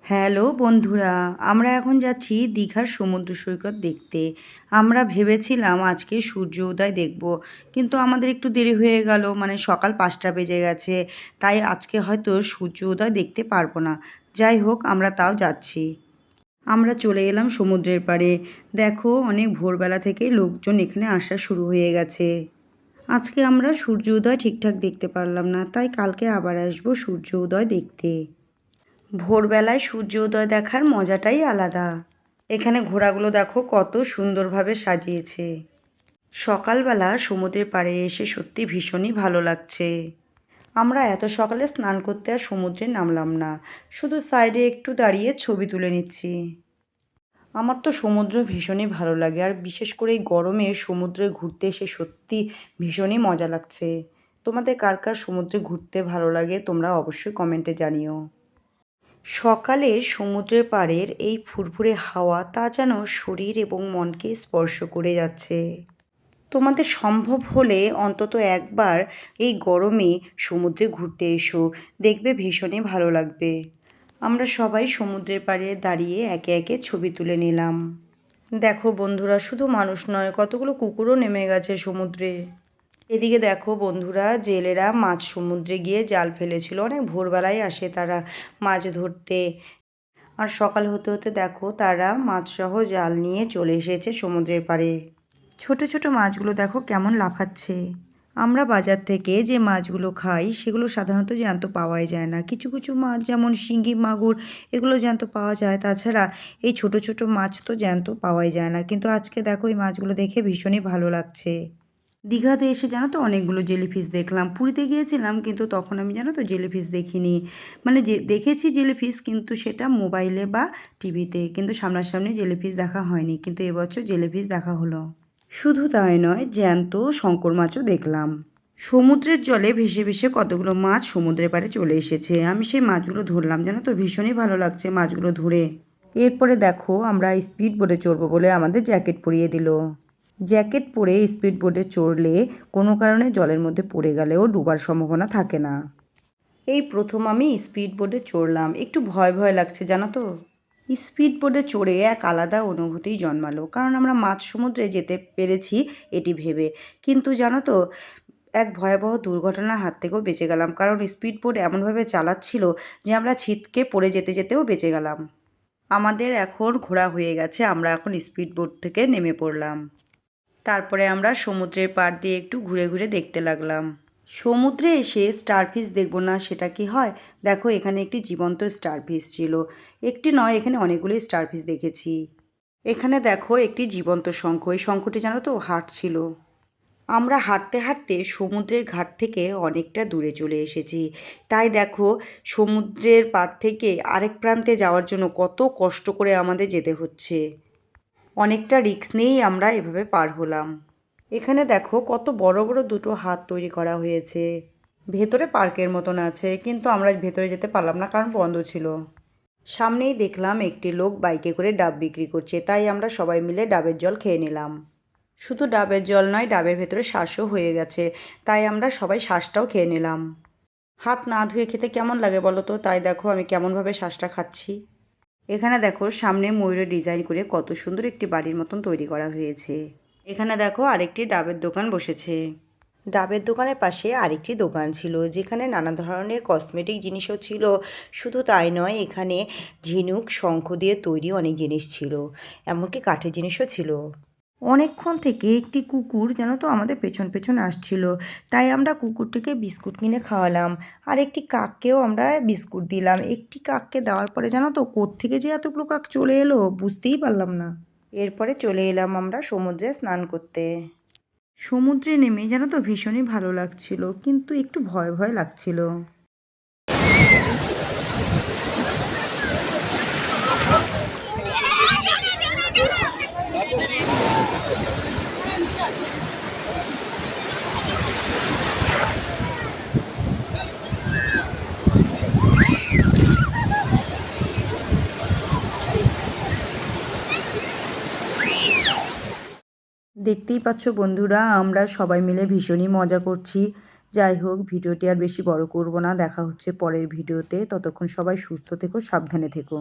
Hello বন্ধুরা, আমরা এখন যাচ্ছি দীঘার সমুদ্র সৈকত দেখতে। আমরা ভেবেছিলাম আজকে সূর্য উদয় দেখব, কিন্তু আমাদের একটু দেরি হয়ে গেল, মানে সকাল ৫টা বেজে গেছে। তাই আজকে হয়তো সূর্য উদয় দেখতে পারবো না। যাই হোক, আমরা তাও যাচ্ছি। আমরা চলে এলাম সমুদ্রের পাড়ে। দেখো, অনেক ভোরবেলা থেকেই লোকজন এখানে আসা শুরু হয়ে গেছে। আজকে আমরা সূর্য উদয় ঠিকঠাক দেখতে পারলাম না, তাই কালকে আবার আসবো সূর্য উদয় দেখতে। ভোরবেলায় সূর্য উদয় দেখার মজাটাই আলাদা। এখানে ঘোড়াগুলো দেখো কত সুন্দরভাবে সাজিয়েছে। সকালবেলা সমুদ্রের পাড়ে এসে সত্যি ভীষণই ভালো লাগছে। আমরা এত সকালে স্নান করতে আর সমুদ্রে নামলাম না, শুধু সাইডে একটু দাঁড়িয়ে ছবি তুলে নিচ্ছি। আমার তো সমুদ্র ভীষণই ভালো লাগে, আর বিশেষ করে এই গরমে সমুদ্রে ঘুরতে এসে সত্যি ভীষণই মজা লাগছে। তোমাদের কার কার সমুদ্রে ঘুরতে ভালো লাগে তোমরা অবশ্যই কমেন্টে জানিও। সকালের সমুদ্রের পাড়ের এই ফুরফুরে হাওয়া তা যেন শরীর এবং মনকে স্পর্শ করে যাচ্ছে। তোমাদের সম্ভব হলে অন্তত একবার এই গরমে সমুদ্রে ঘুরতে এসো, দেখবে ভীষণই ভালো লাগবে। আমরা সবাই সমুদ্রের পাড়ে দাঁড়িয়ে একে একে ছবি তুলে নিলাম। দেখো বন্ধুরা, শুধু মানুষ নয়, কতগুলো কুকুরও নেমে গেছে সমুদ্রে। এদিকে দেখো বন্ধুরা, জেলেরা মাছ সমুদ্রে গিয়ে জাল ফেলেছিল। অনেক ভোরবেলায় আসে তারা মাছ ধরতে। আর সকাল হতে হতে দেখো তারা মাছসহ জাল নিয়ে চলে এসেছে সমুদ্রের পাড়ে। ছোট ছোট মাছগুলো দেখো কেমন লাফাচ্ছে। আমরা বাজার থেকে যে মাছগুলো খাই সেগুলো সাধারণত জ্যান্ত পাওয়াই যায় না। কিছু কিছু মাছ যেমন শিঙ্গি, মাগুর, এগুলো জ্যান্ত পাওয়া যায়। তাছাড়া এই ছোট ছোট মাছ তো জ্যান্ত পাওয়াই যায় না। কিন্তু আজকে দেখো এই মাছগুলো দেখে ভীষণই ভালো লাগছে। দীঘাতে এসে জানো তো অনেকগুলো জেলিফিশ দেখলাম। পুরীতে গিয়েছিলাম কিন্তু তখন আমি জানো তো জেলিফিশ দেখিনি। মানে যে দেখেছি জেলিফিশ, কিন্তু সেটা মোবাইলে বা টিভিতে, কিন্তু সামনাসামনি জেলিফিশ দেখা হয়নি। কিন্তু এবছর জেলিফিশ দেখা হলো। শুধু তাই নয়, জ্যান্ত শঙ্কর মাছও দেখলাম। সমুদ্রের জলে ভেসে ভেসে কতগুলো মাছ সমুদ্রের পাড়ে চলে এসেছে। আমি সেই মাছগুলো ধরলাম, জানো তো ভীষণই ভালো লাগছে মাছগুলো ধরে। এরপরে দেখো আমরা স্পিড বোটে চড়বো বলে আমাদের জ্যাকেট পরিয়ে দিল। জ্যাকেট পরে স্পিড বোটে চড়লে কোনো কারণে জলের মধ্যে পড়ে গেলেও ডুবার সম্ভাবনা থাকে না। এই প্রথম আমি স্পিড বোটে চড়লাম, একটু ভয় ভয় লাগছে জানো তো। স্পিড বোটে চড়ে এক আলাদা অনুভূতিই জন্মালো, কারণ আমরা মাঝ সমুদ্রে যেতে পেরেছি এটি ভেবে। কিন্তু জানো তো, এক ভয়াবহ দুর্ঘটনার হাত থেকেও বেঁচে গেলাম, কারণ স্পিড বোট এমনভাবে চালাচ্ছিল যে আমরা ছিটকে পড়ে যেতে যেতেও বেঁচে গেলাম। আমাদের এখন ঘোরা হয়ে গেছে, আমরা এখন স্পিড বোট থেকে নেমে পড়লাম। তারপরে আমরা সমুদ্রের পাড় দিয়ে একটু ঘুরে ঘুরে দেখতে লাগলাম। সমুদ্রে এসে স্টারফিশ দেখব না সেটা কি হয়? দেখো এখানে একটি জীবন্ত স্টারফিশ ছিল। একটি নয়, এখানে অনেকগুলি স্টারফিশ দেখেছি। এখানে দেখো একটি জীবন্ত শঙ্খ। এই শঙ্খটি জানো তো হাঁটছিল। আমরা হাঁটতে হাঁটতে সমুদ্রের ঘাট থেকে অনেকটা দূরে চলে এসেছি। তাই দেখো, সমুদ্রের পাড় থেকে আরেক প্রান্তে যাওয়ার জন্য কত কষ্ট করে আমাদের যেতে হচ্ছে। অনেকটা রিস্ক নিয়েই আমরা এভাবে পার হলাম। এখানে দেখো কত বড় বড় দুটো হাত তৈরি করা হয়েছে। ভেতরে পার্কের মতন আছে, কিন্তু আমরা ভেতরে যেতে পারলাম না কারণ বন্ধ ছিল। সামনেই দেখলাম একটি লোক বাইকে করে ডাব বিক্রি করছে, তাই আমরা সবাই মিলে ডাবের জল খেয়ে নিলাম। শুধু ডাবের জল নয়, ডাবের ভেতরে শ্বাসও হয়ে গেছে, তাই আমরা সবাই শ্বাসটাও খেয়ে নিলাম। হাত না ধুয়ে খেতে কেমন লাগে বলো তো? তাই দেখো আমি কেমনভাবে শ্বাসটা খাচ্ছি। এখানে দেখো সামনে ময়ূরের ডিজাইন করে কত সুন্দর একটি বাড়ির মতন তৈরি করা হয়েছে। এখানে দেখো আরেকটি ডাবের দোকান বসেছে। ডাবের দোকানের পাশে আরেকটি দোকান ছিল, যেখানে নানা ধরনের কসমেটিক জিনিসও ছিল। শুধু তাই নয়, এখানে ঝিনুক শঙ্খ দিয়ে তৈরি অনেক জিনিস ছিল, এমনকি কাঠের জিনিসও ছিল। অনেকক্ষণ থেকে একটি কুকুর যেন তো আমাদের পেছন পেছন আসছিল, তাই আমরা কুকুরটিকে বিস্কুট কিনে খাওয়ালাম। আর একটি কাককেও আমরা বিস্কুট দিলাম। একটি কাককে দেওয়ার পরে জানো তো কোত্থেকে যে এতগুলো কাক চলে এলো বুঝতেই পারলাম না। এরপরে চলে এলাম আমরা সমুদ্রে স্নান করতে। সমুদ্রে নেমে জানো তো ভীষণই ভালো লাগছিল, কিন্তু একটু ভয় ভয় লাগছিল। দেখতেই পাচ্ছ বন্ধুরা, আমরা সবাই মিলে ভীষণই মজা করছি। যাই হোক, ভিডিওটি আর বেশি বড় করব না। দেখা হচ্ছে পরের ভিডিওতে। ততক্ষণ সবাই সুস্থ থেকো, সাবধানে থেকো।